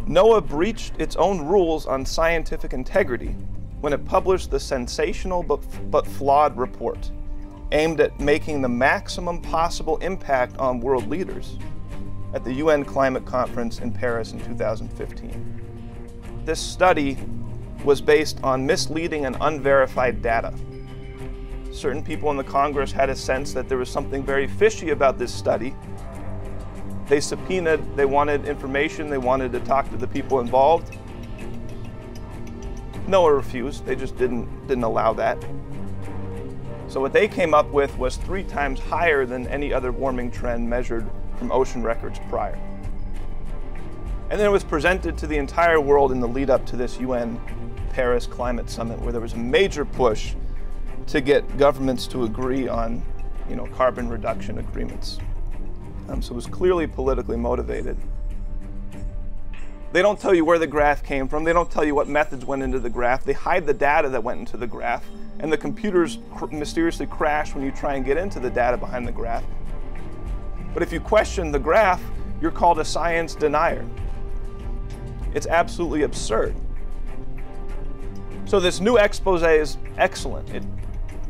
NOAA breached its own rules on scientific integrity when it published the sensational but flawed report aimed at making the maximum possible impact on world leaders at the UN Climate Conference in Paris in 2015. This study was based on misleading and unverified data. Certain people in the Congress had a sense that there was something very fishy about this study. They subpoenaed, they wanted information, they wanted to talk to the people involved. NOAA refused, they just didn't allow that. So what they came up with was 3 times higher than any other warming trend measured from ocean records prior. And then it was presented to the entire world in the lead up to this UN Paris Climate Summit, where there was a major push to get governments to agree on, carbon reduction agreements. So it was clearly politically motivated. They don't tell you where the graph came from. They don't tell you what methods went into the graph. They hide the data that went into the graph, and the computers mysteriously crash when you try and get into the data behind the graph. But if you question the graph, you're called a science denier. It's absolutely absurd. So this new expose is excellent. It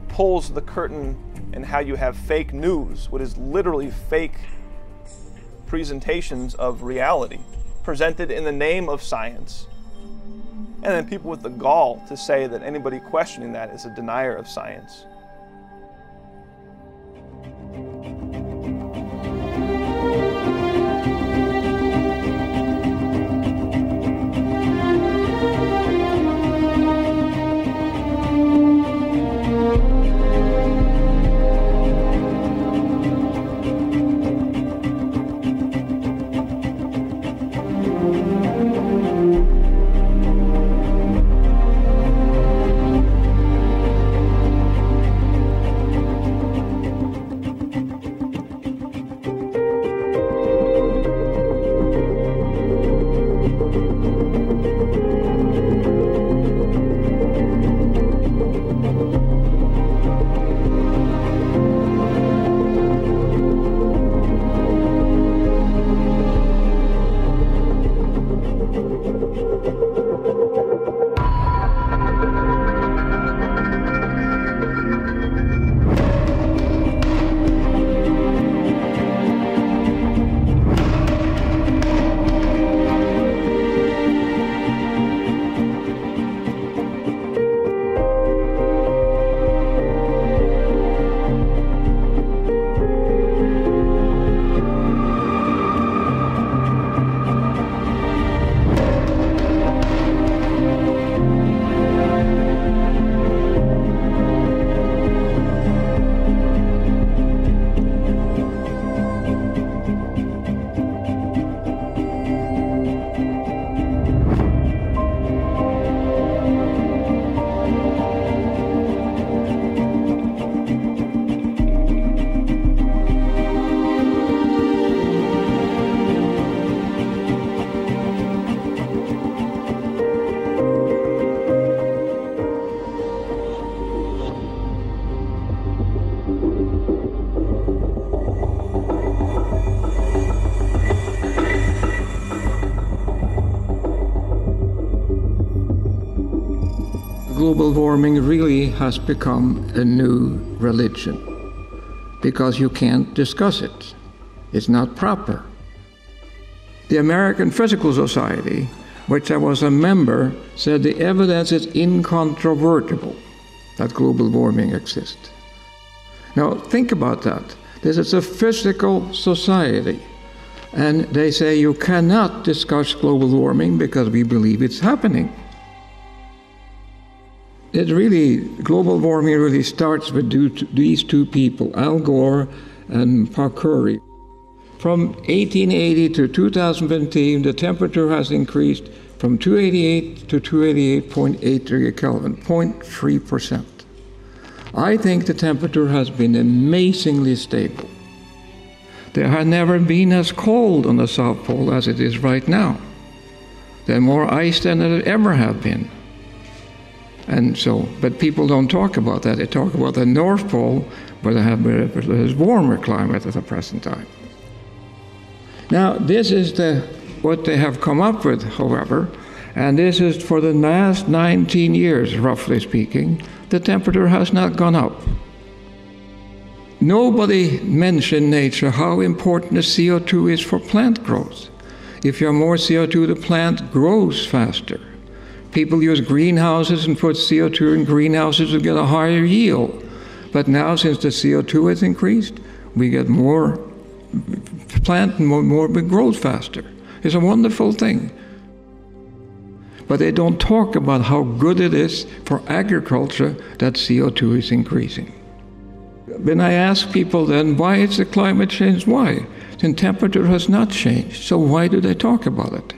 pulls the curtain in how you have fake news, what is literally fake presentations of reality, presented in the name of science. And then people with the gall to say that anybody questioning that is a denier of science. Global warming really has become a new religion because you can't discuss it. It's not proper. The American Physical Society, which I was a member, said the evidence is incontrovertible that global warming exists. Now think about that. This is a physical society, and they say you cannot discuss global warming because we believe it's happening. Global warming really starts with these 2 people, Al Gore and Parkuri. From 1880 to 2015, the temperature has increased from 288 to 288.8 degrees Kelvin, 0.3%. I think the temperature has been amazingly stable. There has never been as cold on the South Pole as it is right now. There's more ice than there ever have been. But people don't talk about that. They talk about the North Pole, where there's warmer climate at the present time. Now, this is the what they have come up with, however, and this is for the last 19 years, roughly speaking, the temperature has not gone up. Nobody mentioned in nature how important the CO2 is for plant growth. If you have more CO2, the plant grows faster. People use greenhouses and put CO2 in greenhouses to get a higher yield. But now, since the CO2 has increased, we get more plant and more growth faster. It's a wonderful thing. But they don't talk about how good it is for agriculture that CO2 is increasing. When I ask people then, why is the climate change? Why? The temperature has not changed, so why do they talk about it?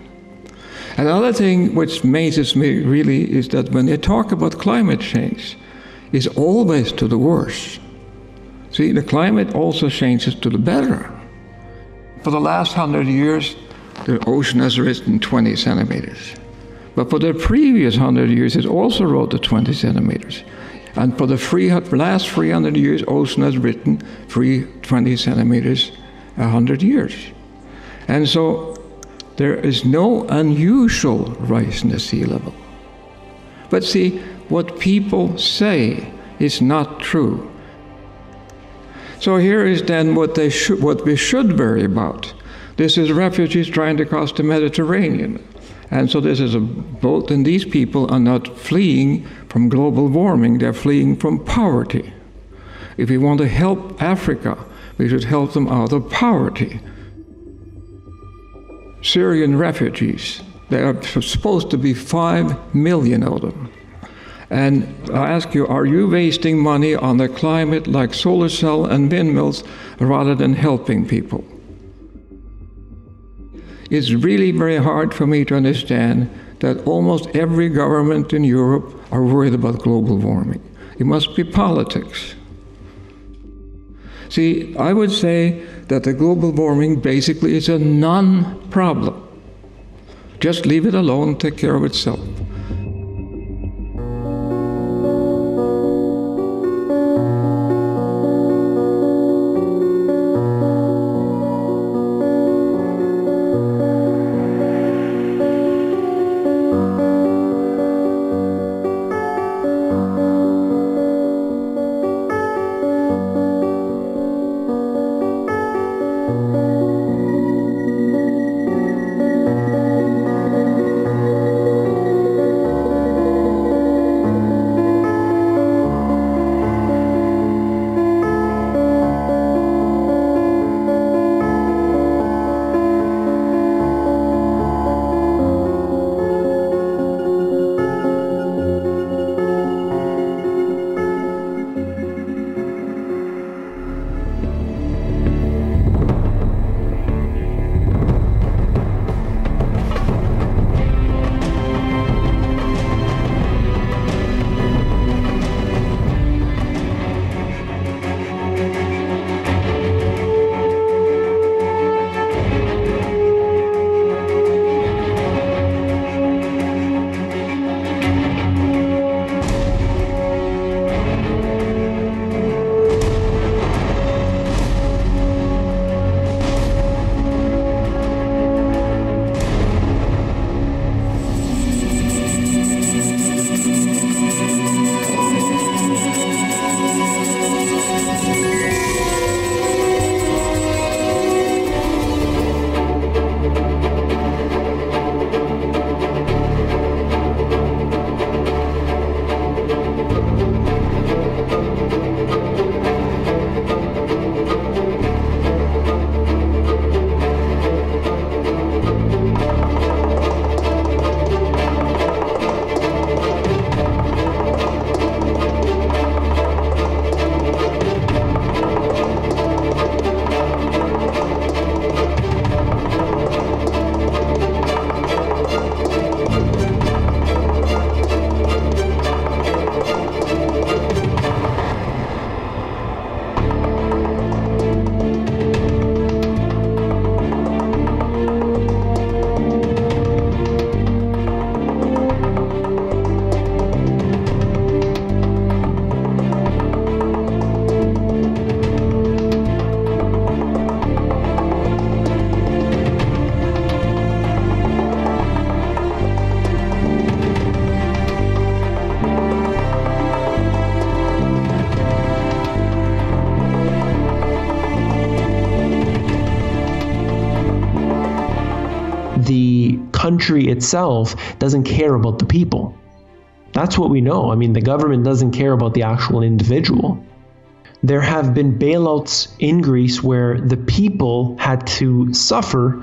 Another thing which amazes me really is that when they talk about climate change, it's always to the worse. See, the climate also changes to the better. For the last 100 years, the ocean has risen 20 centimeters. But for the previous 100 years, it also rose to 20 centimeters. And for the last 300 years, ocean has risen 20 centimeters 100 years. And so there is no unusual rise in the sea level. But see, what people say is not true. So here is then what we should worry about. This is refugees trying to cross the Mediterranean. And so this is a boat, and these people are not fleeing from global warming, they're fleeing from poverty. If we want to help Africa, we should help them out of poverty. Syrian refugees, there are supposed to be 5 million of them. And I ask you, are you wasting money on the climate like solar cell and windmills rather than helping people? It's really very hard for me to understand that almost every government in Europe are worried about global warming. It must be politics. See, I would say that the global warming basically is a non-problem. Just leave it alone, take care of itself. country itself doesn't care about the people. That's what we know. I mean, the government doesn't care about the actual individual. There have been bailouts in Greece where the people had to suffer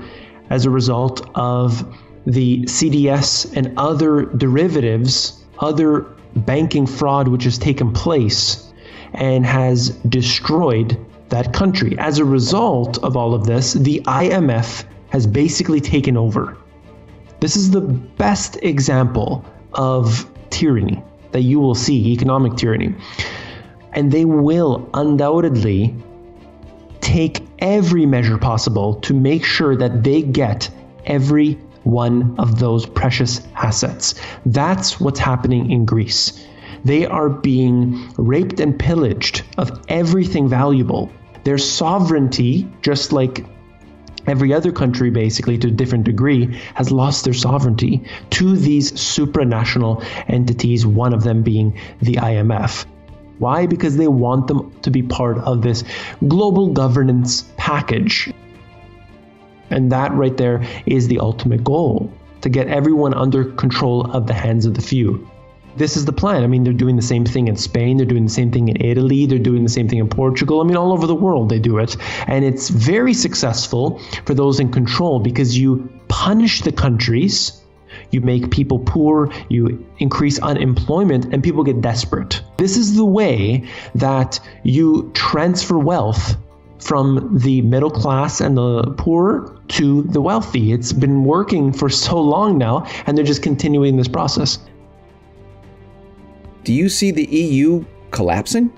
as a result of the CDS and other derivatives, other banking fraud which has taken place and has destroyed that country. As a result of all of this, the IMF has basically taken over. This is the best example of tyranny that you will see, economic tyranny. And they will undoubtedly take every measure possible to make sure that they get every one of those precious assets. That's what's happening in Greece. They are being raped and pillaged of everything valuable. Their sovereignty, just like every other country basically to a different degree, has lost their sovereignty to these supranational entities, one of them being the IMF. Why? Because they want them to be part of this global governance package. And that right there is the ultimate goal, to get everyone under control of the hands of the few. This is the plan. I mean, they're doing the same thing in Spain, they're doing the same thing in Italy, they're doing the same thing in Portugal. I mean, all over the world they do it. And it's very successful for those in control because you punish the countries, you make people poor, you increase unemployment, and people get desperate. This is the way that you transfer wealth from the middle class and the poor to the wealthy. It's been working for so long now, and they're just continuing this process. Do you see the EU collapsing?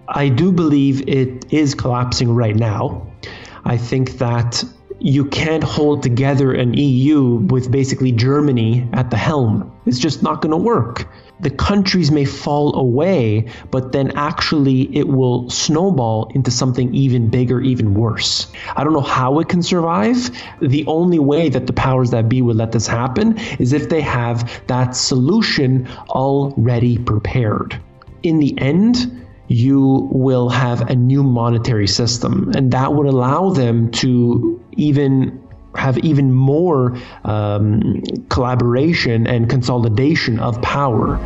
I do believe it is collapsing right now. I think that you can't hold together an EU with basically Germany at the helm. It's just not going to work. The countries may fall away, but then actually it will snowball into something even bigger, even worse. I don't know how it can survive. The only way that the powers that be would let this happen is if they have that solution already prepared. In the end, you will have a new monetary system, and that would allow them to have even more collaboration and consolidation of power.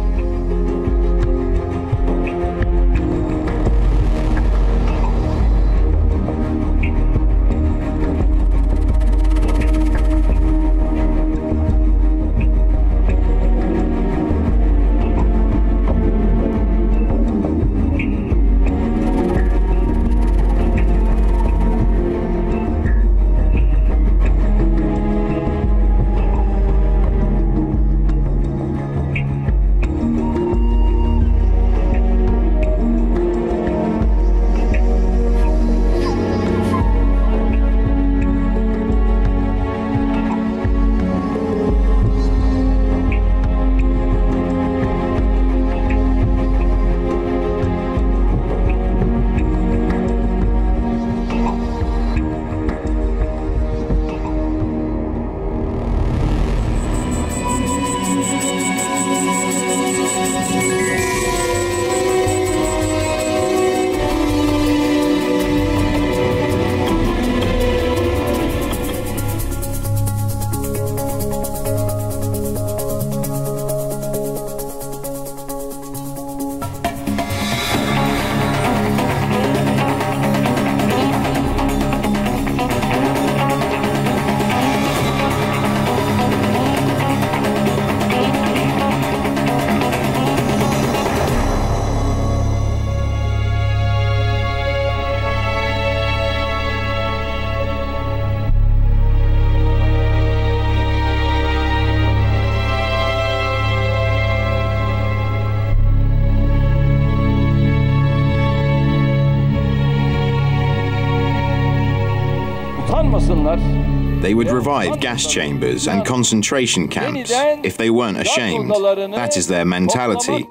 They would revive gas chambers and concentration camps if they weren't ashamed. That is their mentality.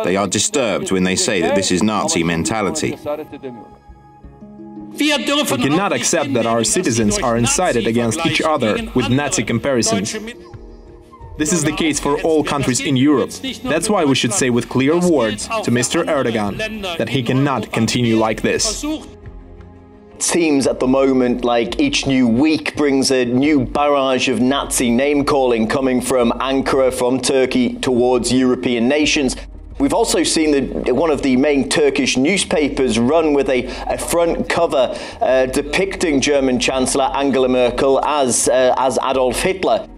They are disturbed when they say that this is Nazi mentality. We cannot accept that our citizens are incited against each other with Nazi comparisons. This is the case for all countries in Europe. That's why we should say with clear words to Mr. Erdogan that he cannot continue like this. It seems at the moment like each new week brings a new barrage of Nazi name-calling coming from Ankara, from Turkey, towards European nations. We've also seen that one of the main Turkish newspapers run with a front cover depicting German Chancellor Angela Merkel as Adolf Hitler.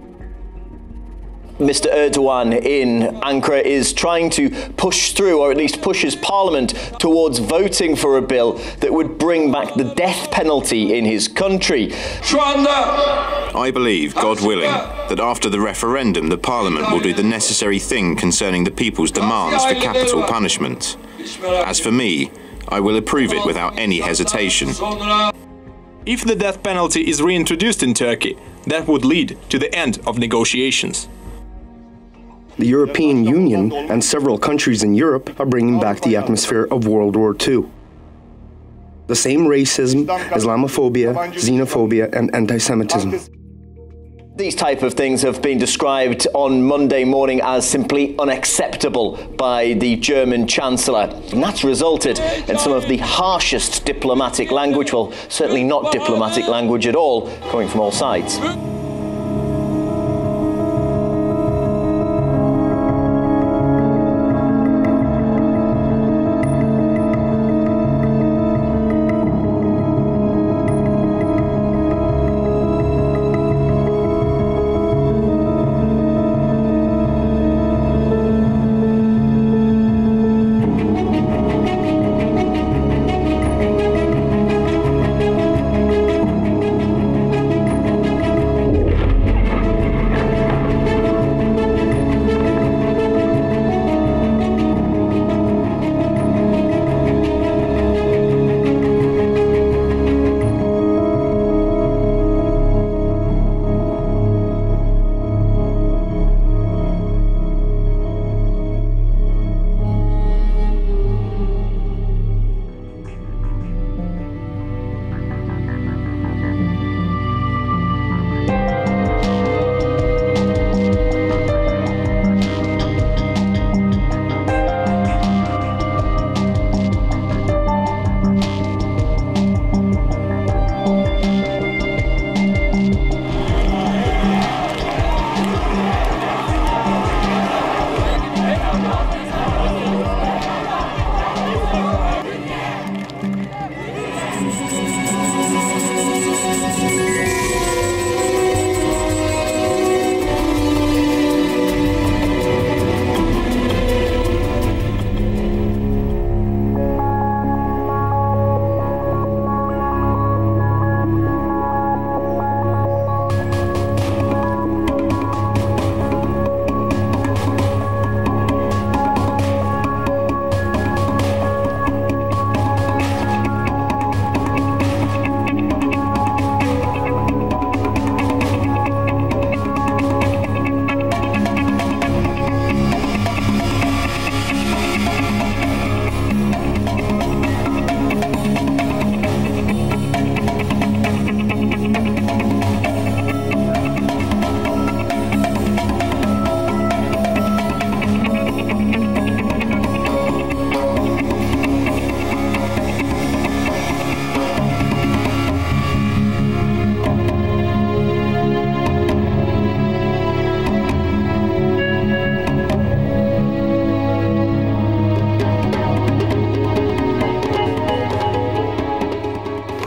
Mr. Erdogan in Ankara is trying to push through, or at least push his parliament towards voting for a bill that would bring back the death penalty in his country. I believe, God willing, that after the referendum the parliament will do the necessary thing concerning the people's demands for capital punishment. As for me, I will approve it without any hesitation. If the death penalty is reintroduced in Turkey, that would lead to the end of negotiations. The European Union and several countries in Europe are bringing back the atmosphere of World War II. The same racism, Islamophobia, xenophobia, and anti-Semitism. These type of things have been described on Monday morning as simply unacceptable by the German Chancellor. And that's resulted in some of the harshest diplomatic language, well, certainly not diplomatic language at all, coming from all sides.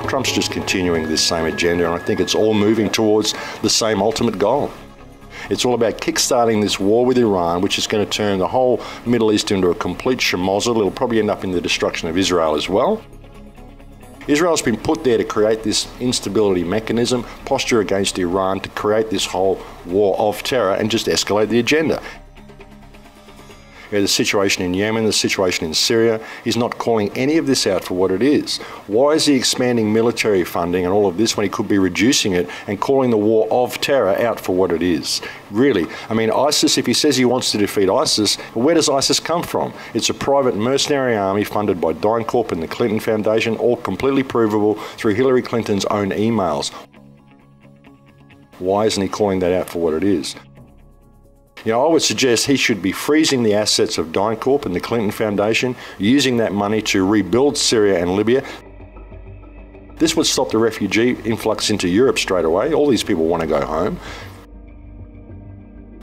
Trump's just continuing this same agenda, and I think it's all moving towards the same ultimate goal. It's all about kickstarting this war with Iran, which is going to turn the whole Middle East into a complete schmozzle. It'll probably end up in the destruction of Israel as well. Israel's been put there to create this instability mechanism, posture against Iran, to create this whole war of terror and just escalate the agenda. The situation in Yemen, the situation in Syria, he's not calling any of this out for what it is. Why is he expanding military funding and all of this when he could be reducing it and calling the war of terror out for what it is? Really, I mean, ISIS, if he says he wants to defeat ISIS, where does ISIS come from? It's a private mercenary army funded by DynCorp and the Clinton Foundation, all completely provable through Hillary Clinton's own emails. Why isn't he calling that out for what it is? You know, I would suggest he should be freezing the assets of DynCorp and the Clinton Foundation, using that money to rebuild Syria and Libya. This would stop the refugee influx into Europe straight away. All these people want to go home.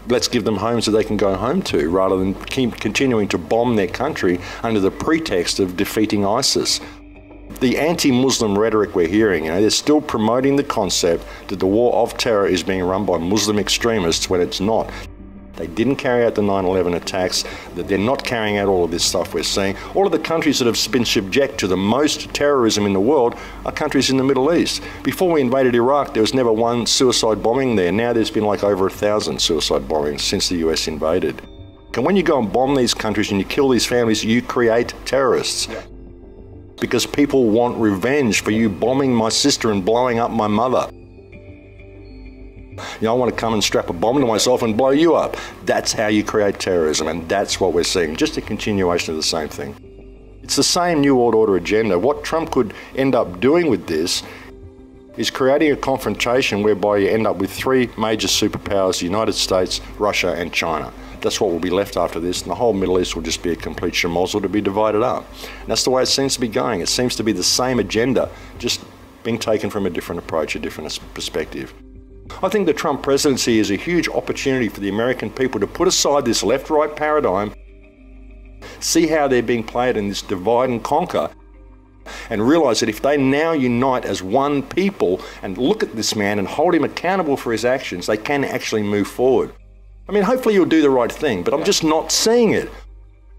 Let's give them homes that they can go home to rather than keep continuing to bomb their country under the pretext of defeating ISIS. The anti-Muslim rhetoric we're hearing, they're still promoting the concept that the war of terror is being run by Muslim extremists when it's not. They didn't carry out the 9/11 attacks, that they're not carrying out all of this stuff we're seeing. All of the countries that have been subject to the most terrorism in the world are countries in the Middle East. Before we invaded Iraq, there was never one suicide bombing there. Now there's been like over 1,000 suicide bombings since the US invaded. And when you go and bomb these countries and you kill these families, you create terrorists. Because people want revenge for you bombing my sister and blowing up my mother. I want to come and strap a bomb to myself and blow you up. That's how you create terrorism, and that's what we're seeing, just a continuation of the same thing. It's the same New World Order agenda. What Trump could end up doing with this is creating a confrontation whereby you end up with three major superpowers, the United States, Russia and China. That's what will be left after this, and the whole Middle East will just be a complete schmozzle to be divided up. And that's the way it seems to be going. It seems to be the same agenda, just being taken from a different approach, a different perspective. I think the Trump presidency is a huge opportunity for the American people to put aside this left-right paradigm, see how they're being played in this divide and conquer, and realise that if they now unite as one people and look at this man and hold him accountable for his actions, they can actually move forward. I mean, hopefully you'll do the right thing, but I'm just not seeing it.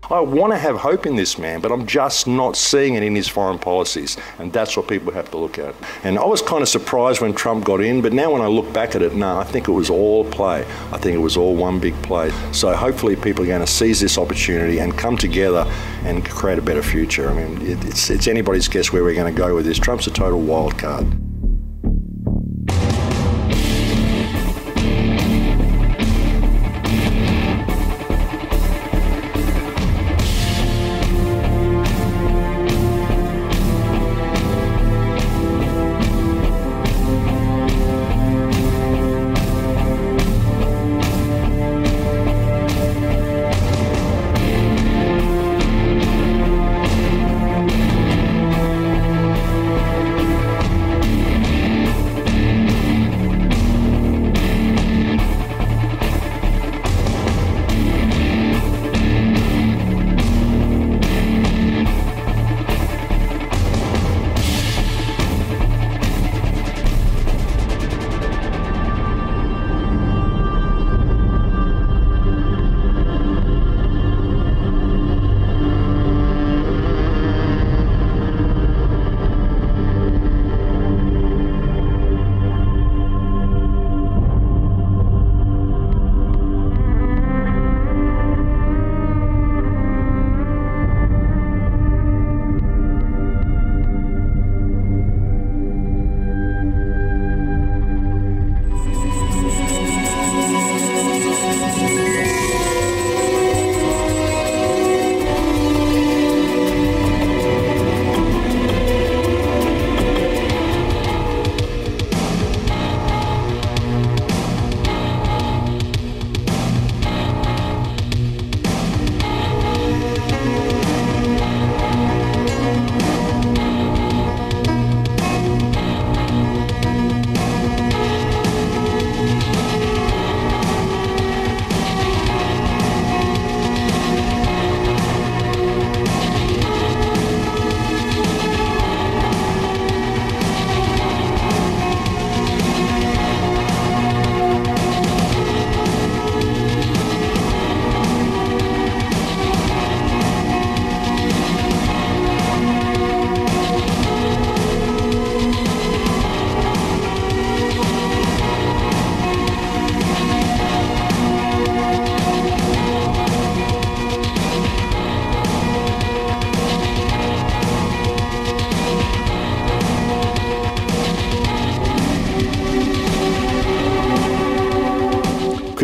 I want to have hope in this man, but I'm just not seeing it in his foreign policies, and that's what people have to look at. And I was kind of surprised when Trump got in, but now when I look back at it, no, I think it was all play. I think it was all one big play. So hopefully people are going to seize this opportunity and come together and create a better future. I mean, it's anybody's guess where we're going to go with this. Trump's a total wild card.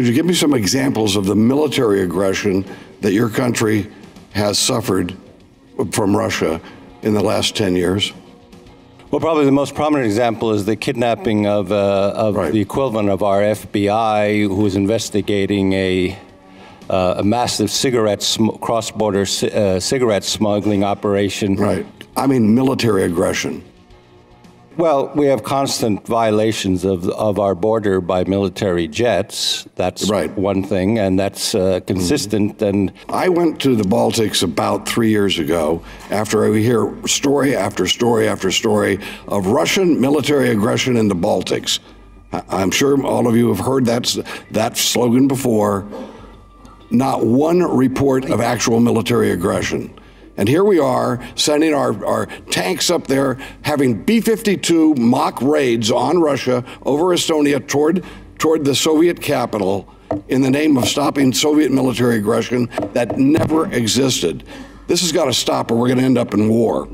Could you give me some examples of the military aggression that your country has suffered from Russia in the last 10 years? Well, probably the most prominent example is the kidnapping of the equivalent of our FBI, who was investigating a massive cross-border cigarette smuggling operation. Right. I mean military aggression. Well, we have constant violations of our border by military jets. That's right. One thing, and that's consistent. And I went to the Baltics about 3 years ago after I hear story after story after story of Russian military aggression in the Baltics. I'm sure all of you have heard that slogan before. Not one report of actual military aggression. And here we are, sending our tanks up there, having B-52 mock raids on Russia over Estonia toward the Soviet capital in the name of stopping Soviet military aggression that never existed. This has got to stop or we're going to end up in war.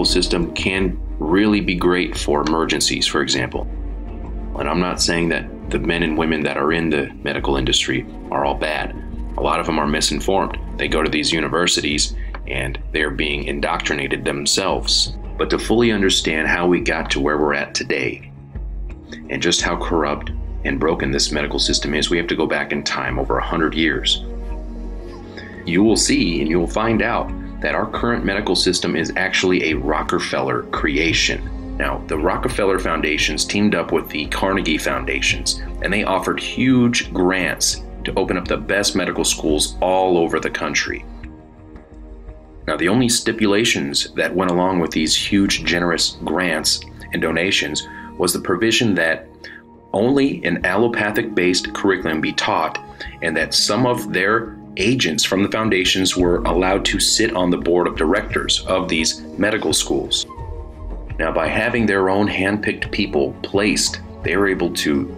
System can really be great for emergencies, for example. And I'm not saying that the men and women that are in the medical industry are all bad. A lot of them are misinformed. They go to these universities and they're being indoctrinated themselves. But to fully understand how we got to where we're at today and just how corrupt and broken this medical system is, we have to go back in time over 100 years. You will see and you will find out that our current medical system is actually a Rockefeller creation. Now, the Rockefeller Foundations teamed up with the Carnegie Foundations, and they offered huge grants to open up the best medical schools all over the country. Now, the only stipulations that went along with these huge, generous grants and donations was the provision that only an allopathic-based curriculum be taught and that some of their agents from the foundations were allowed to sit on the board of directors of these medical schools. Now, by having their own handpicked people placed, they were able to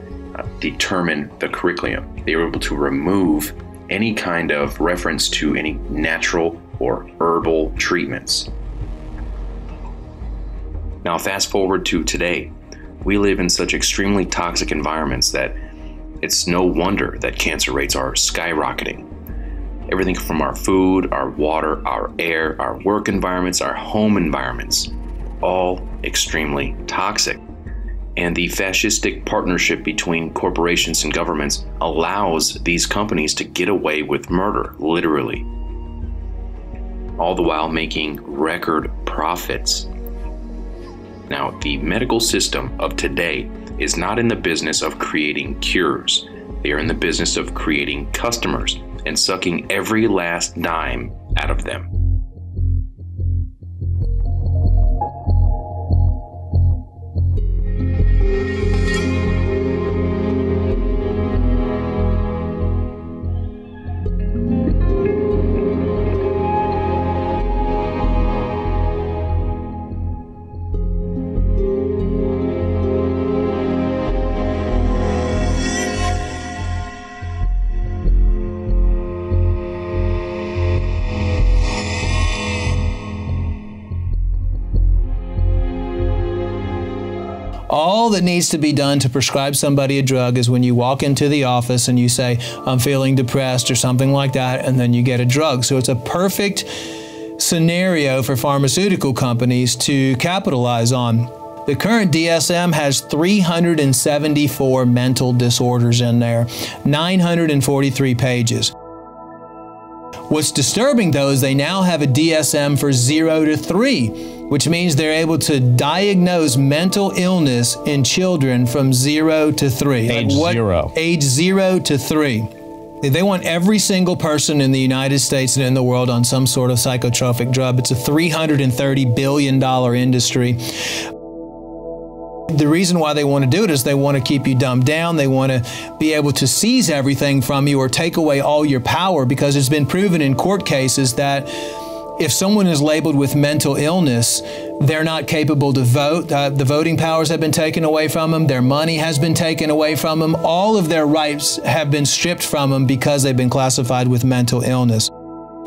determine the curriculum. They were able to remove any kind of reference to any natural or herbal treatments. Now, fast forward to today. We live in such extremely toxic environments that it's no wonder that cancer rates are skyrocketing. Everything from our food, our water, our air, our work environments, our home environments, all extremely toxic. And the fascistic partnership between corporations and governments allows these companies to get away with murder, literally, all the while making record profits. Now, the medical system of today is not in the business of creating cures. They are in the business of creating customers and sucking every last dime out of them. All that needs to be done to prescribe somebody a drug is when you walk into the office and you say, I'm feeling depressed or something like that, and then you get a drug. So it's a perfect scenario for pharmaceutical companies to capitalize on. The current DSM has 374 mental disorders in there, 943 pages. What's disturbing, though, is they now have a DSM for 0 to 3, which means they're able to diagnose mental illness in children from 0 to 3. Age 0. Age 0 to 3. They want every single person in the United States and in the world on some sort of psychotropic drug. It's a $330 billion industry. The reason why they want to do it is they want to keep you dumbed down. They want to be able to seize everything from you or take away all your power, because it's been proven in court cases that if someone is labeled with mental illness, they're not capable to vote. The voting powers have been taken away from them. Their money has been taken away from them. All of their rights have been stripped from them because they've been classified with mental illness.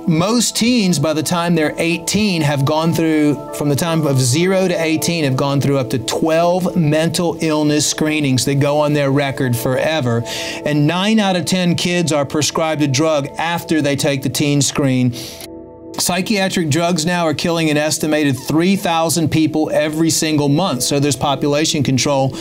Most teens, by the time they're 18, have gone through, from the time of 0 to 18, have gone through up to 12 mental illness screenings that go on their record forever. And 9 out of 10 kids are prescribed a drug after they take the teen screen. Psychiatric drugs now are killing an estimated 3,000 people every single month. So there's population control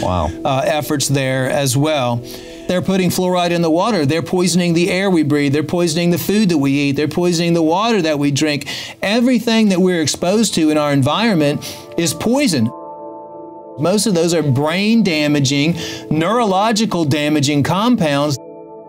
efforts there as well. They're putting fluoride in the water. They're poisoning the air we breathe. They're poisoning the food that we eat. They're poisoning the water that we drink. Everything that we're exposed to in our environment is poison. Most of those are brain damaging, neurological damaging compounds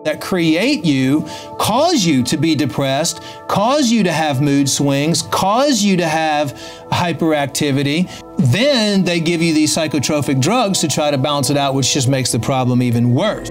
that create you, cause you to be depressed, cause you to have mood swings, cause you to have hyperactivity. Then they give you these psychotropic drugs to try to balance it out, which just makes the problem even worse.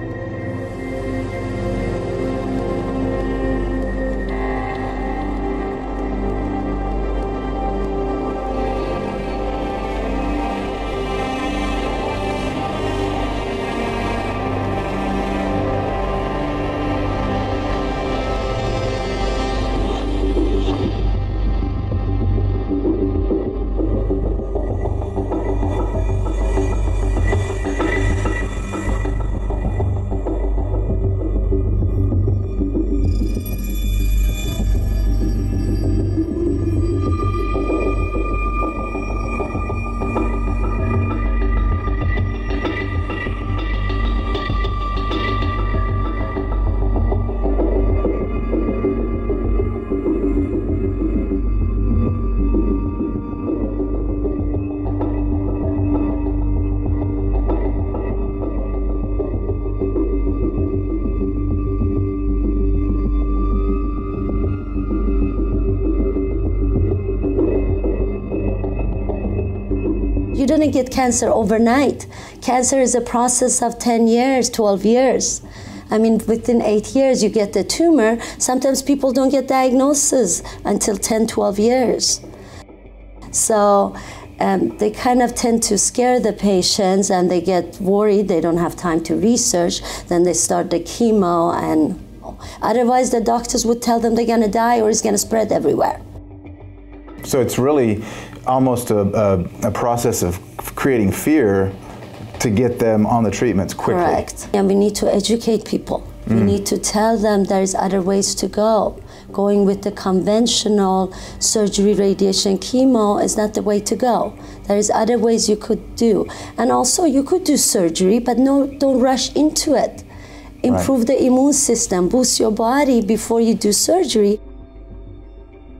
You didn't get cancer overnight. Cancer is a process of 10 years, 12 years. I mean, within 8 years, you get the tumor. Sometimes people don't get diagnosis until 10, 12 years. So they kind of tend to scare the patients and they get worried. They don't have time to research. Then they start the chemo, and otherwise the doctors would tell them they're going to die or it's going to spread everywhere. So it's really almost a process of creating fear to get them on the treatments quickly. Correct. And we need to educate people. We need to tell them there's other ways to go. Going with the conventional surgery, radiation, chemo is not the way to go. There's other ways you could do. And also you could do surgery, but don't rush into it. Improve the immune system, boost your body before you do surgery.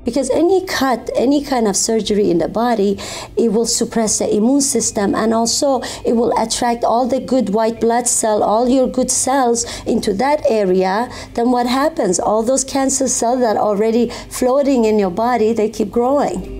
Because any cut, any kind of surgery in the body, it will suppress the immune system, and also it will attract all the good white blood cell, all your good cells into that area. Then what happens? All those cancer cells that are already floating in your body, they keep growing.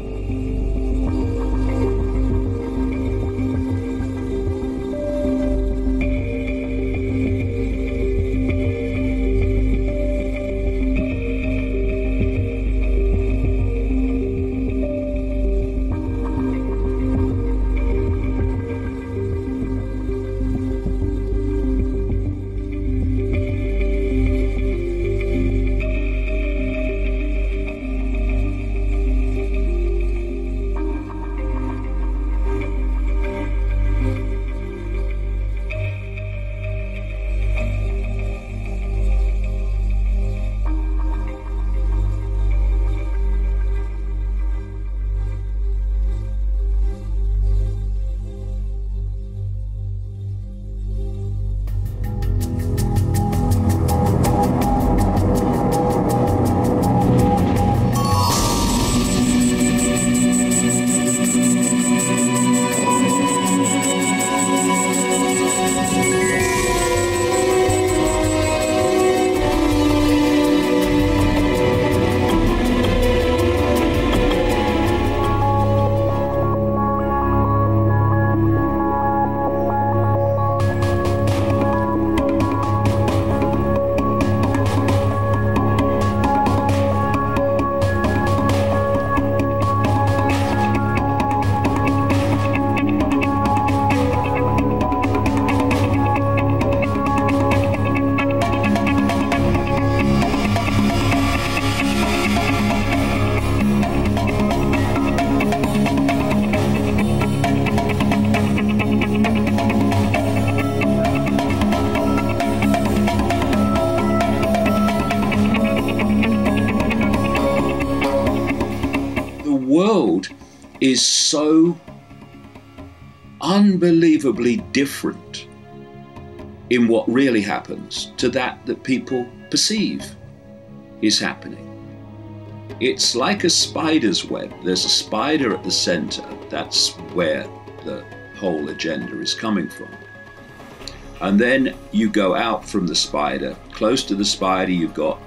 Is so unbelievably different in what really happens to that people perceive is happening. It's like a spider's web. There's a spider at the center. That's where the whole agenda is coming from. And then you go out from the spider. Close to the spider, you've got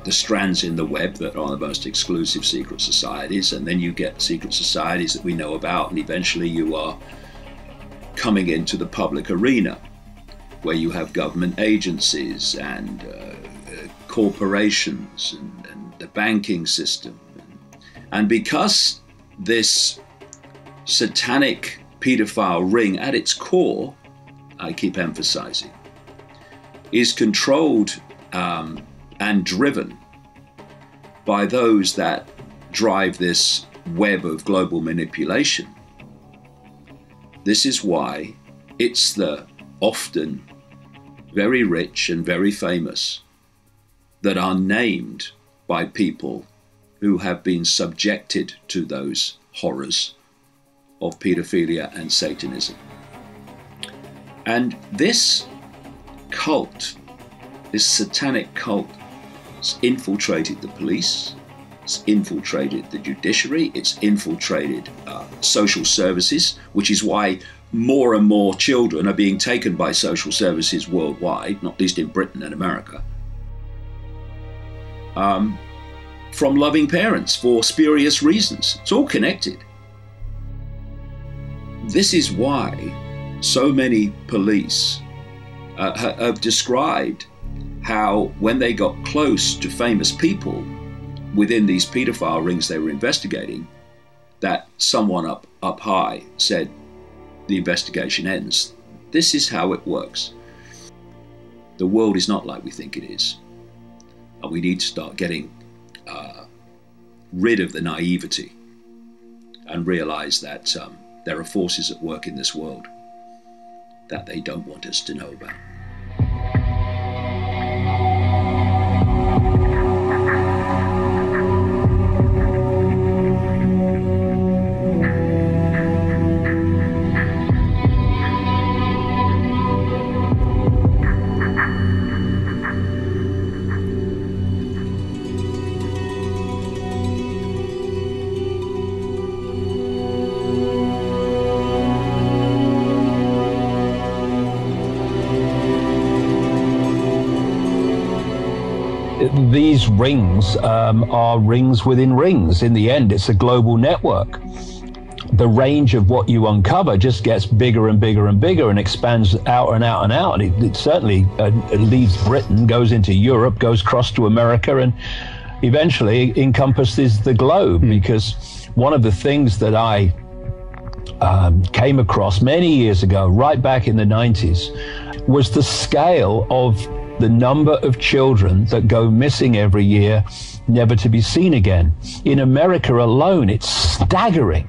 the strands in the web that are the most exclusive secret societies, and then you get secret societies that we know about, and eventually you are coming into the public arena where you have government agencies and corporations and the banking system. And because this satanic pedophile ring at its core, I keep emphasizing, is controlled and driven by those that drive this web of global manipulation. This is why it's the often very rich and very famous that are named by people who have been subjected to those horrors of pedophilia and Satanism. And this cult, this satanic cult, it's infiltrated the police, it's infiltrated the judiciary, it's infiltrated social services, which is why more and more children are being taken by social services worldwide, not least in Britain and America, from loving parents for spurious reasons. It's all connected. This is why so many police have described how when they got close to famous people within these paedophile rings they were investigating, that someone up high said, the investigation ends. This is how it works. The world is not like we think it is. And we need to start getting rid of the naivety and realize that there are forces at work in this world that they don't want us to know about. These rings are rings within rings. In the end, it's a global network. The range of what you uncover just gets bigger and bigger and bigger and expands out and out and out. It certainly leaves Britain, goes into Europe, goes across to America, and eventually encompasses the globe. Because one of the things that I came across many years ago, right back in the 90s, was the scale of the number of children that go missing every year, never to be seen again. In America alone, it's staggering.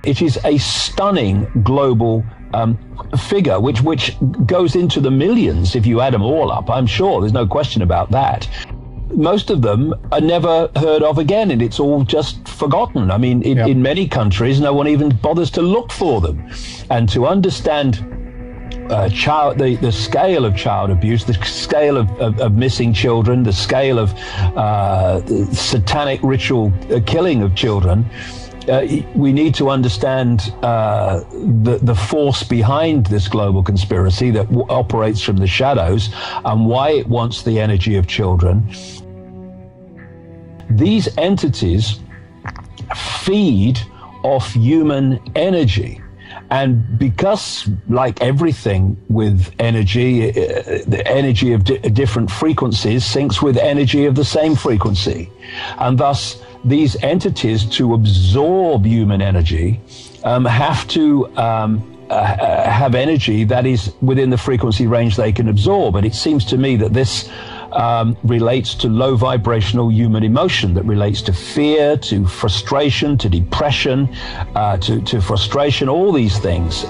It is a stunning global figure, which goes into the millions if you add them all up. I'm sure, there's no question about that. Most of them are never heard of again, and it's all just forgotten. I mean, in many countries, no one even bothers to look for them. And to understand the scale of child abuse, the scale of missing children, the scale of satanic ritual killing of children, we need to understand the force behind this global conspiracy that operates from the shadows and why it wants the energy of children. These entities feed off human energy. And because, like everything with energy, the energy of different frequencies syncs with energy of the same frequency. And thus, these entities, to absorb human energy, have to have energy that is within the frequency range they can absorb. And it seems to me that this relates to low vibrational human emotion, that relates to fear, to frustration, to depression, to frustration, all these things.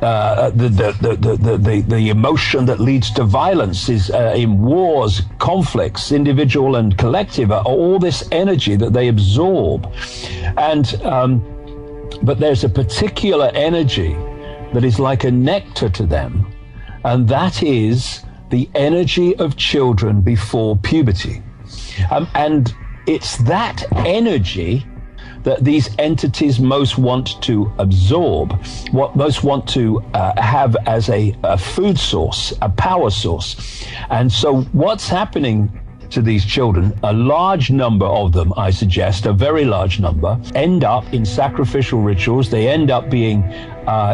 The emotion that leads to violence is in wars, conflicts, individual and collective, all this energy that they absorb. And but there's a particular energy that is like a nectar to them, and that is the energy of children before puberty. And it's that energy that these entities most want to absorb, what most want to have as a food source, a power source. And so what's happening to these children, a large number of them, I suggest, a very large number, end up in sacrificial rituals. They end up being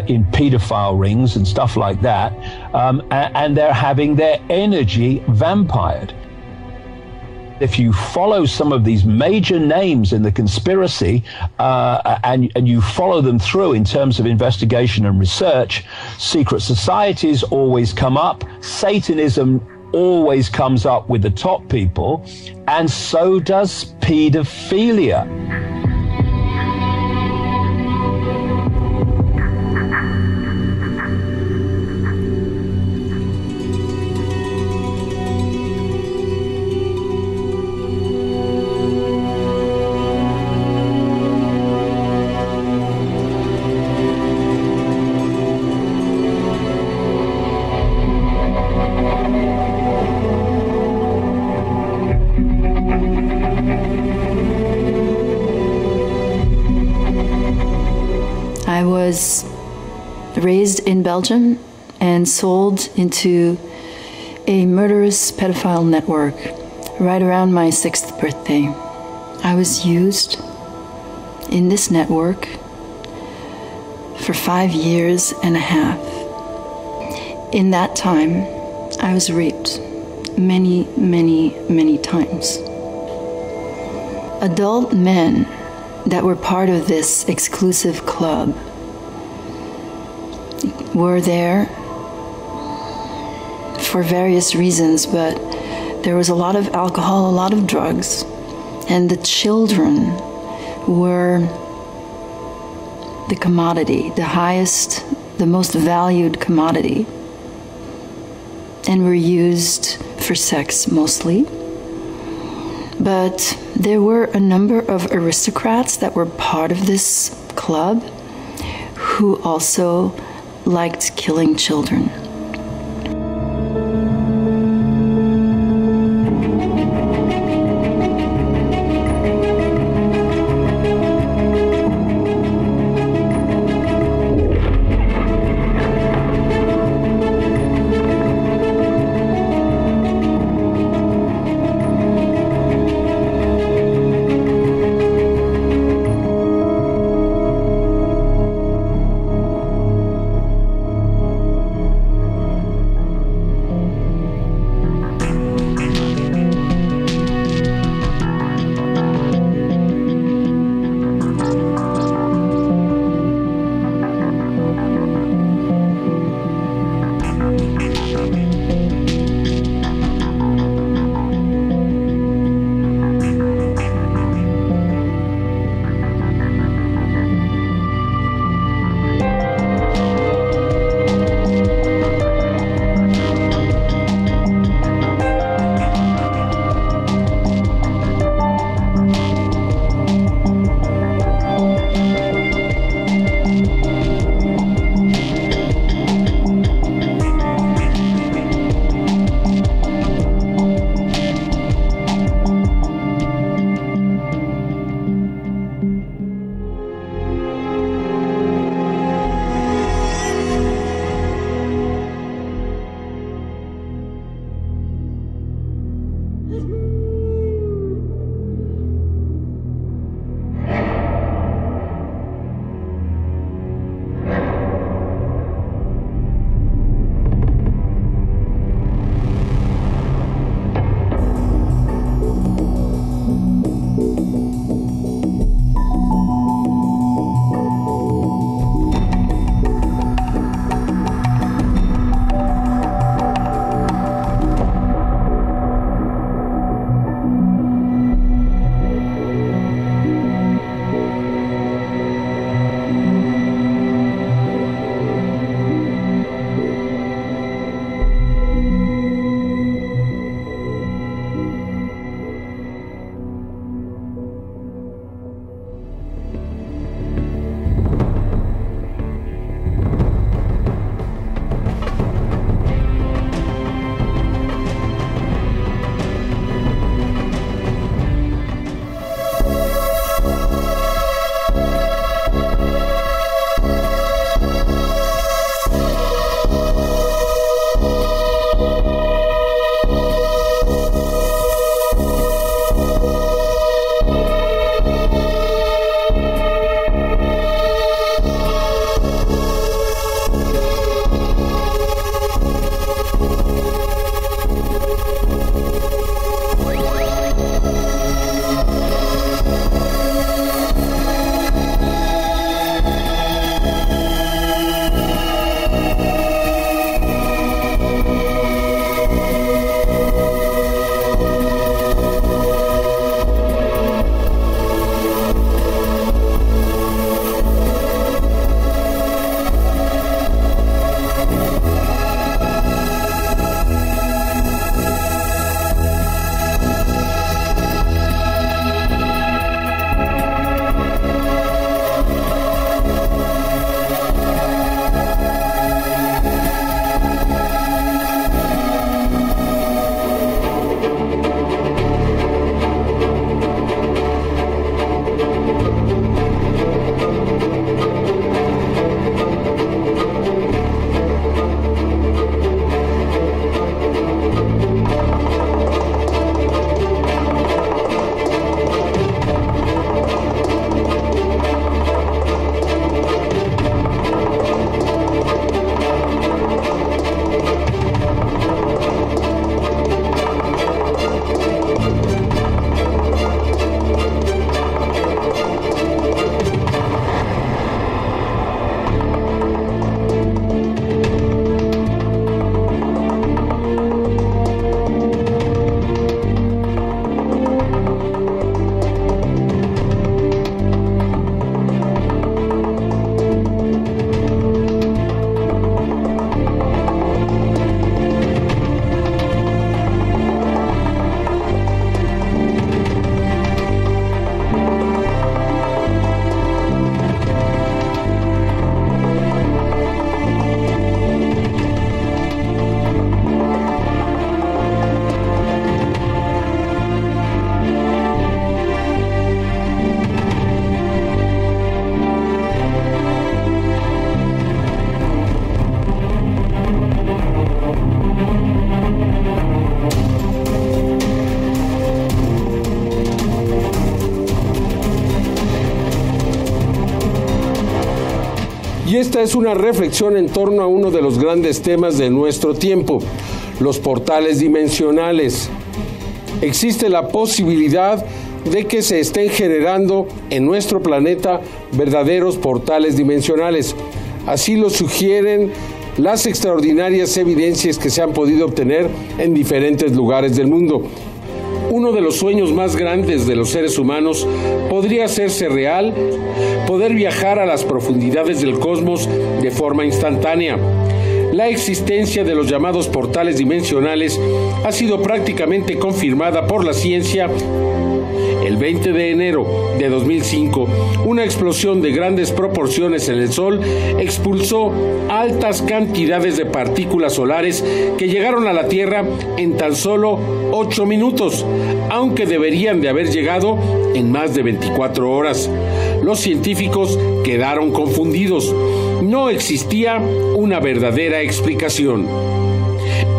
in pedophile rings and stuff like that, and they're having their energy vampired. If you follow some of these major names in the conspiracy and you follow them through in terms of investigation and research, secret societies always come up, Satanism always comes up with the top people, and so does pedophilia. I was raised in Belgium and sold into a murderous pedophile network right around my 6th birthday. I was used in this network for 5 years and a half. In that time, I was raped many, many, many times. Adult men that were part of this exclusive club were there for various reasons, but there was a lot of alcohol, a lot of drugs, and the children were the commodity, the highest, the most valued commodity, and were used for sex mostly. But there were a number of aristocrats that were part of this club who also liked killing children. Esta es una reflexión en torno a uno de los grandes temas de nuestro tiempo, los portales dimensionales. Existe la posibilidad de que se estén generando en nuestro planeta verdaderos portales dimensionales. Así lo sugieren las extraordinarias evidencias que se han podido obtener en diferentes lugares del mundo. Uno de los sueños más grandes de los seres humanos podría hacerse real, poder viajar a las profundidades del cosmos de forma instantánea. La existencia de los llamados portales dimensionales ha sido prácticamente confirmada por la ciencia. El 20 de enero de 2005, una explosión de grandes proporciones en el Sol expulsó altas cantidades de partículas solares que llegaron a la Tierra en tan solo 8 minutos, aunque deberían de haber llegado en más de 24 horas. Los científicos quedaron confundidos. No existía una verdadera explicación.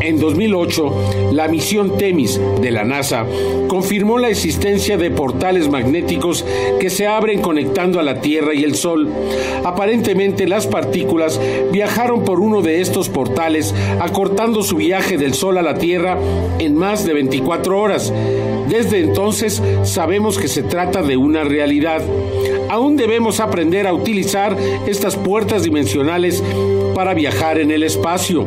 En 2008, la misión Temis de la NASA confirmó la existencia de portales magnéticos que se abren conectando a la Tierra y el Sol. Aparentemente, las partículas viajaron por uno de estos portales, acortando su viaje del Sol a la Tierra en más de 24 horas. Desde entonces, sabemos que se trata de una realidad. Aún debemos aprender a utilizar estas puertas dimensionales para viajar en el espacio.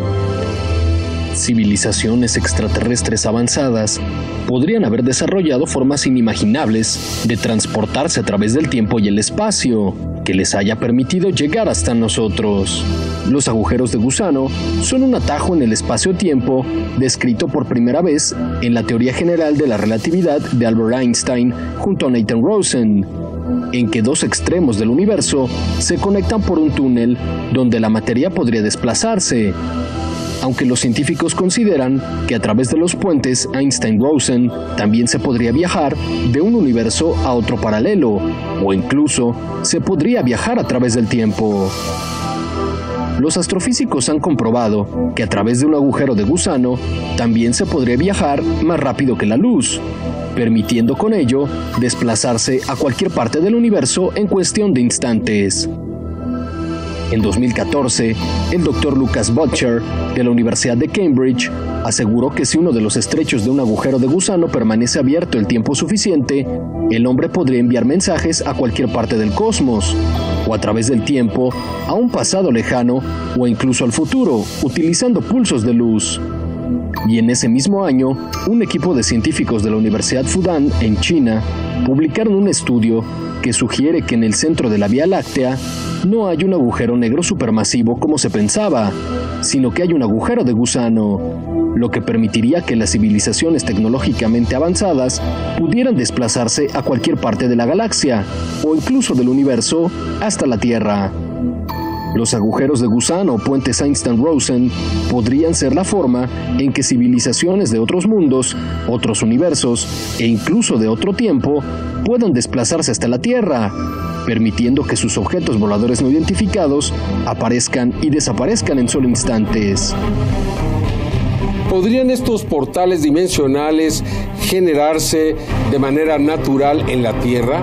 Civilizaciones extraterrestres avanzadas podrían haber desarrollado formas inimaginables de transportarse a través del tiempo y el espacio, que les haya permitido llegar hasta nosotros. Los agujeros de gusano son un atajo en el espacio-tiempo descrito por primera vez en la teoría general de la relatividad de Albert Einstein junto a Nathan Rosen, en que dos extremos del universo se conectan por un túnel donde la materia podría desplazarse. Aunque los científicos consideran que a través de los puentes Einstein-Rosen también se podría viajar de un universo a otro paralelo, o incluso se podría viajar a través del tiempo. Los astrofísicos han comprobado que a través de un agujero de gusano también se podría viajar más rápido que la luz, permitiendo con ello desplazarse a cualquier parte del universo en cuestión de instantes. En 2014, el Dr. Lucas Butcher, de la Universidad de Cambridge, aseguró que si uno de los estrechos de un agujero de gusano permanece abierto el tiempo suficiente, el hombre podría enviar mensajes a cualquier parte del cosmos, o a través del tiempo, a un pasado lejano, o incluso al futuro, utilizando pulsos de luz. Y en ese mismo año, un equipo de científicos de la Universidad Fudan, en China, publicaron un estudio que sugiere que en el centro de la Vía Láctea no hay un agujero negro supermasivo como se pensaba, sino que hay un agujero de gusano, lo que permitiría que las civilizaciones tecnológicamente avanzadas pudieran desplazarse a cualquier parte de la galaxia, o incluso del universo, hasta la Tierra. Los agujeros de gusano o puentes Einstein-Rosen podrían ser la forma en que civilizaciones de otros mundos, otros universos e incluso de otro tiempo puedan desplazarse hasta la Tierra, permitiendo que sus objetos voladores no identificados aparezcan y desaparezcan en solo instantes. ¿Podrían estos portales dimensionales generarse de manera natural en la Tierra?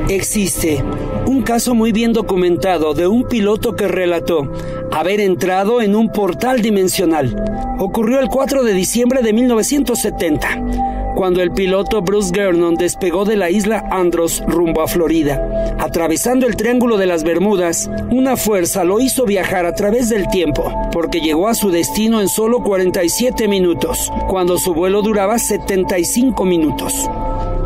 Existe un caso muy bien documentado de un piloto que relató haber entrado en un portal dimensional. Ocurrió el 4 de diciembre de 1970, cuando el piloto Bruce Gernon despegó de la isla Andros rumbo a Florida. Atravesando el Triángulo de las Bermudas, una fuerza lo hizo viajar a través del tiempo, porque llegó a su destino en solo 47 minutos, cuando su vuelo duraba 75 minutos.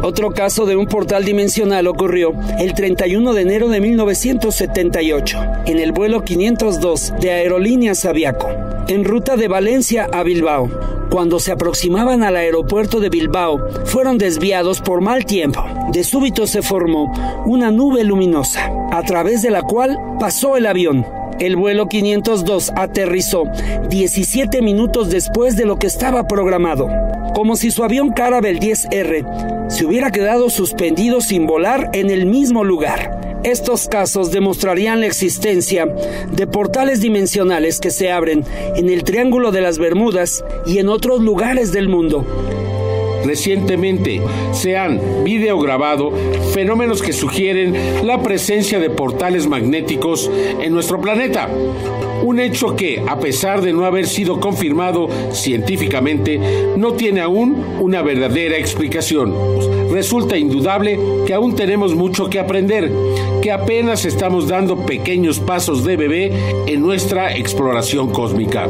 Otro caso de un portal dimensional ocurrió el 31 de enero de 1978, en el vuelo 502 de Aerolíneas Aviaco, en ruta de Valencia a Bilbao. Cuando se aproximaban al aeropuerto de Bilbao, fueron desviados por mal tiempo. De súbito se formó una nube luminosa, a través de la cual pasó el avión. El vuelo 502 aterrizó 17 minutos después de lo que estaba programado, como si su avión Caravelle 10R se hubiera quedado suspendido sin volar en el mismo lugar. Estos casos demostrarían la existencia de portales dimensionales que se abren en el Triángulo de las Bermudas y en otros lugares del mundo. Recientemente se han videograbado fenómenos que sugieren la presencia de portales magnéticos en nuestro planeta. Un hecho que, a pesar de no haber sido confirmado científicamente, no tiene aún una verdadera explicación. Resulta indudable que aún tenemos mucho que aprender, que apenas estamos dando pequeños pasos de bebé en nuestra exploración cósmica.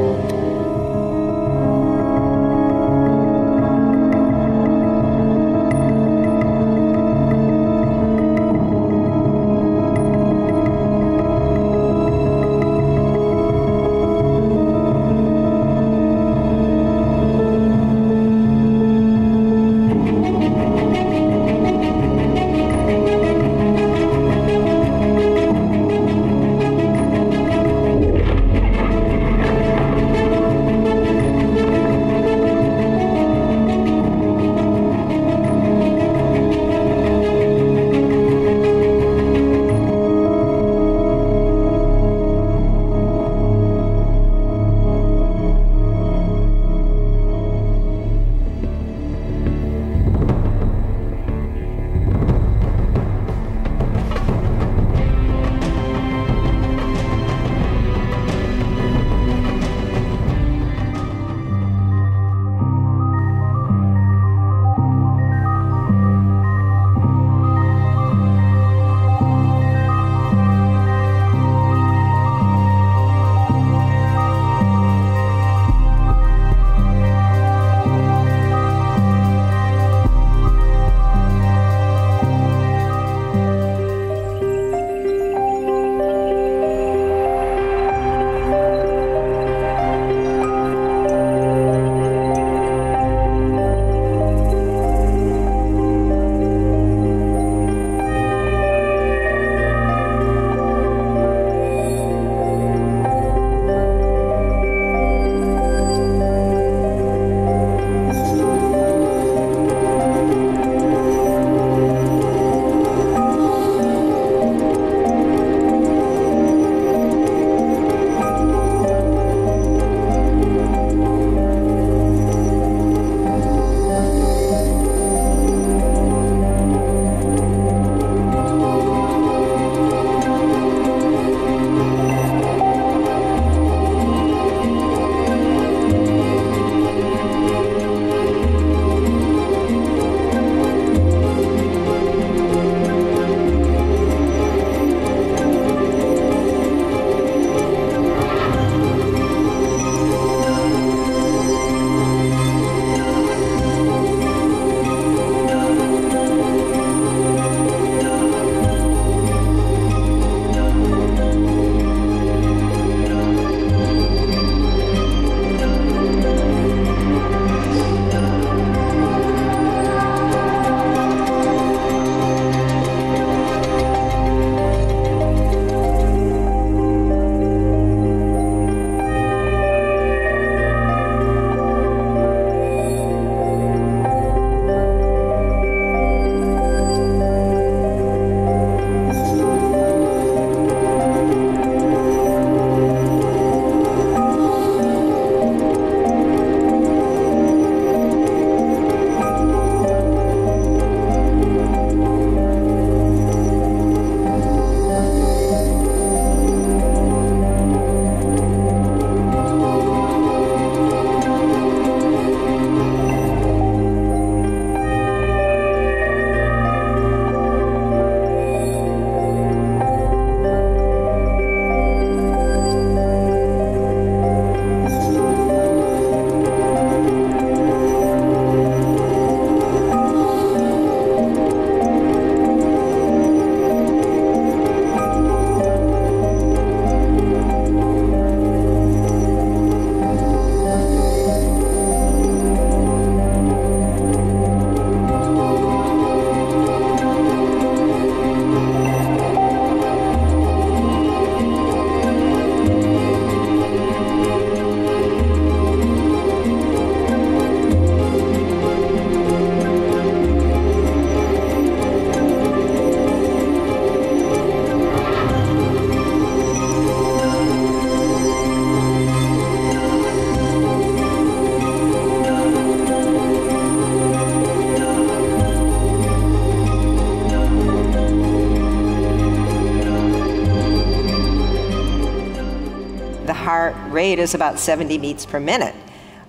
rate is about 70 beats per minute,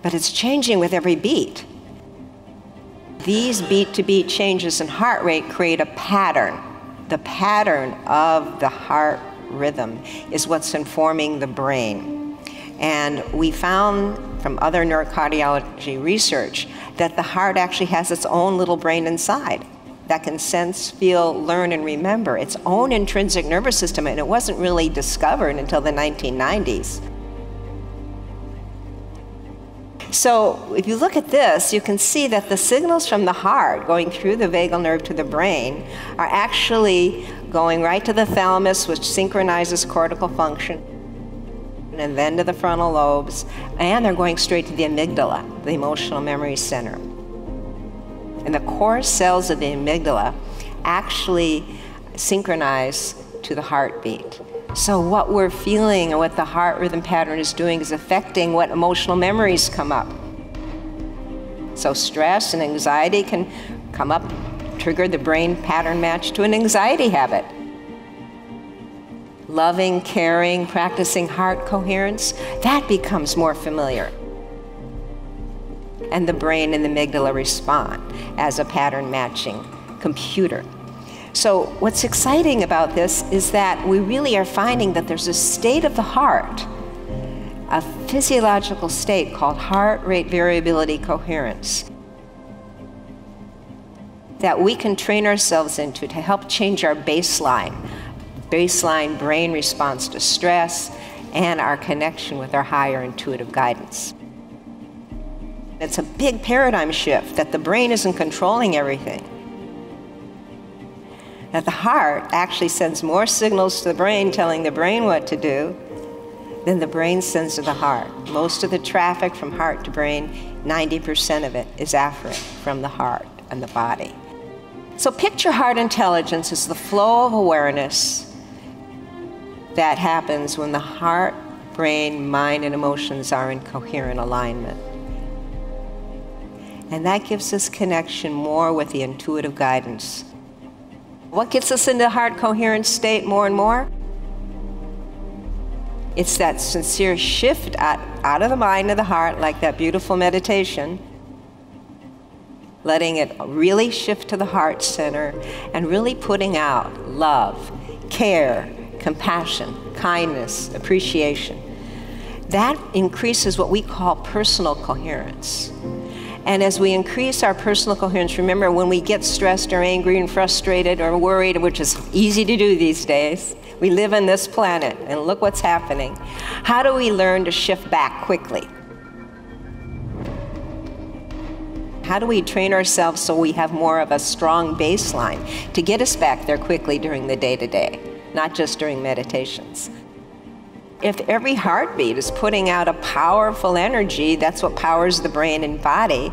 but it's changing with every beat. These beat-to-beat changes in heart rate create a pattern. The pattern of the heart rhythm is what's informing the brain. And we found from other neurocardiology research that the heart actually has its own little brain inside that can sense, feel, learn, and remember its own intrinsic nervous system, and it wasn't really discovered until the 1990s. So if you look at this, you can see that the signals from the heart going through the vagal nerve to the brain are actually going right to the thalamus, which synchronizes cortical function, and then to the frontal lobes, and they're going straight to the amygdala, the emotional memory center. And the core cells of the amygdala actually synchronize to the heartbeat. So what we're feeling and what the heart rhythm pattern is doing is affecting what emotional memories come up. So stress and anxiety can come up, trigger the brain pattern match to an anxiety habit. Loving, caring, practicing heart coherence, that becomes more familiar. And the brain and the amygdala respond as a pattern matching computer. So what's exciting about this is that we really are finding that there's a state of the heart, a physiological state called heart rate variability coherence, that we can train ourselves into to help change our baseline brain response to stress and our connection with our higher intuitive guidance. It's a big paradigm shift that the brain isn't controlling everything. That the heart actually sends more signals to the brain telling the brain what to do than the brain sends to the heart. Most of the traffic from heart to brain, 90% of it is afferent from the heart and the body. So picture heart intelligence as the flow of awareness that happens when the heart, brain, mind, and emotions are in coherent alignment. And that gives us connection more with the intuitive guidance. What gets us into heart coherent state more and more? It's that sincere shift out of the mind to the heart, like that beautiful meditation, letting it really shift to the heart center and really putting out love, care, compassion, kindness, appreciation. That increases what we call personal coherence. And as we increase our personal coherence, remember when we get stressed or angry and frustrated or worried, which is easy to do these days, we live on this planet and look what's happening. How do we learn to shift back quickly? How do we train ourselves so we have more of a strong baseline to get us back there quickly during the day-to-day, not just during meditations? If every heartbeat is putting out a powerful energy, that's what powers the brain and body,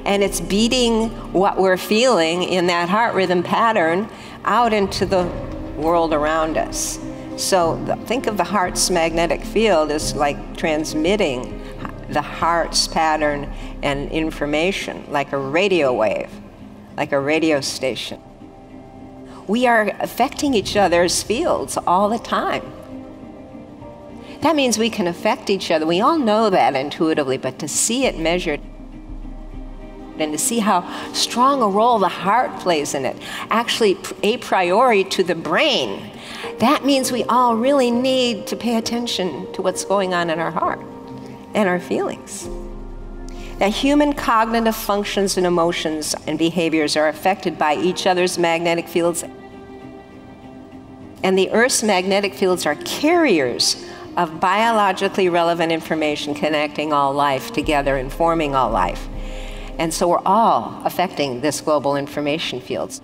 and it's beating what we're feeling in that heart rhythm pattern out into the world around us. So think of the heart's magnetic field as like transmitting the heart's pattern and information like a radio wave, like a radio station. We are affecting each other's fields all the time. That means we can affect each other. We all know that intuitively, but to see it measured and to see how strong a role the heart plays in it, actually a priori to the brain, that means we all really need to pay attention to what's going on in our heart and our feelings. That human cognitive functions and emotions and behaviors are affected by each other's magnetic fields. And the Earth's magnetic fields are carriers of biologically relevant information connecting all life together and forming all life. And so we're all affecting this global information fields.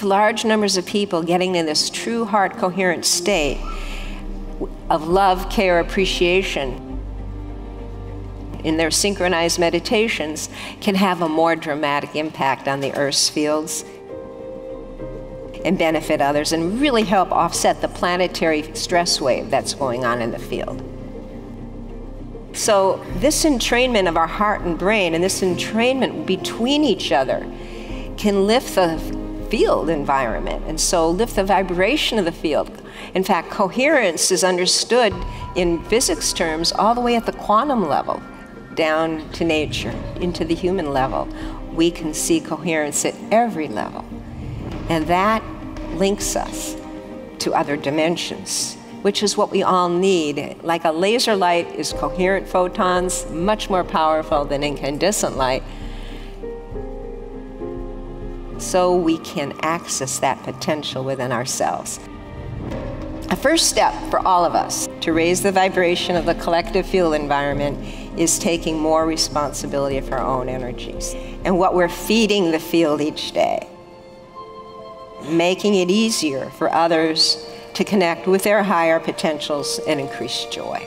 Large numbers of people getting in this true heart coherent state of love, care, appreciation in their synchronized meditations can have a more dramatic impact on the Earth's fields and benefit others and really help offset the planetary stress wave that's going on in the field. So this entrainment of our heart and brain and this entrainment between each other can lift the field environment and so lift the vibration of the field In fact, coherence is understood in physics terms all the way at the quantum level, down to nature, into the human level. We can see coherence at every level. And that links us to other dimensions, which is what we all need. Like a laser light is coherent photons, much more powerful than incandescent light. So we can access that potential within ourselves. A first step for all of us to raise the vibration of the collective field environment is taking more responsibility for our own energies and what we're feeding the field each day, making it easier for others to connect with their higher potentials and increase joy.